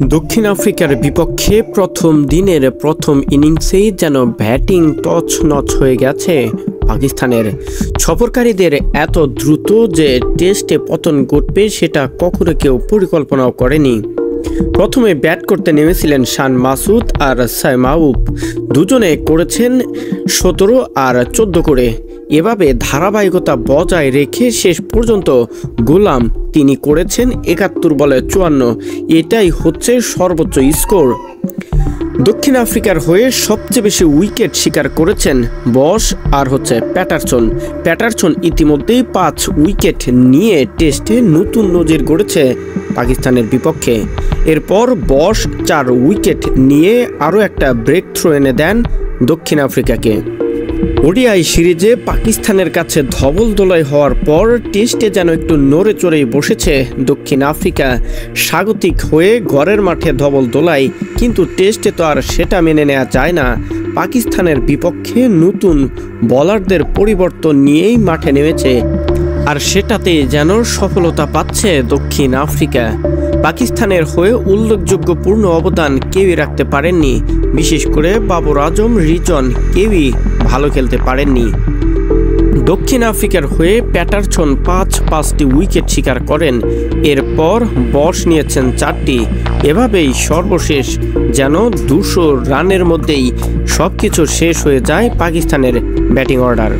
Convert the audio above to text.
দক্ষিণ আফ্রিকার বিপক্ষে প্রথম দিনের প্রথম ইনিংসেই যেন ব্যাটিং তছনছ হয়ে গেছে পাকিস্তানের। সফরকারীদের এত দ্রুত যে টেস্টে পতন ঘটবে সেটা কখনো কেউ পরিকল্পনাও করেনি। প্রথমে ব্যাট করতে নেমেছিলেন শান মাসুদ আর সাইম আউপ, দুজনে করেছেন 17 আর 14 করে। এভাবে ধারাবাহিকতা বজায় রেখে শেষ পর্যন্ত গোলাম তিনি করেছেন 71 বলে 54। এটাই হচ্ছে সর্বোচ্চ স্কোর। দক্ষিণ আফ্রিকার হয়ে সবচেয়ে বেশি উইকেট শিকার করেছেন বস আর প্যাটারসন ইতিমধ্যেই 5 উইকেট নিয়ে টেস্টে নতুন নজির গড়েছে পাকিস্তানের বিপক্ষে। এরপর বস 4 উইকেট নিয়ে আরও একটা ব্রেক থ্রো এনে দেন দক্ষিণ আফ্রিকাকে। ওডিআই সিরিজে পাকিস্তানের কাছে ধবলধোলাই হওয়ার পর টেস্টে যেন একটু নড়ে চড়েই বসেছে দক্ষিণ আফ্রিকা। স্বাগতিক হয়ে ঘরের মাঠে ধবলধোলাই, কিন্তু টেস্টে তো আর সেটা মেনে নেওয়া যায় না। পাকিস্তানের বিপক্ষে নতুন বোলারদের পরিবর্তন নিয়েই মাঠে নেমেছে, আর সেটাতে যেন সফলতা পাচ্ছে দক্ষিণ আফ্রিকা। পাকিস্তানের হয়ে উল্লেখযোগ্য পূর্ণ অবদান কেউই রাখতে পারেননি, বিশেষ করে বাবর আজম, রিজন কেউই ভালো খেলতে পারেননি। দক্ষিণ আফ্রিকার হয়ে প্যাটারসন 5টি উইকেট শিকার করেন, এরপর বস নিয়েছেন 4টি। এভাবেই সর্বশেষ যেন 200 রানের মধ্যেই সবকিছু শেষ হয়ে যায় পাকিস্তানের ব্যাটিং অর্ডার।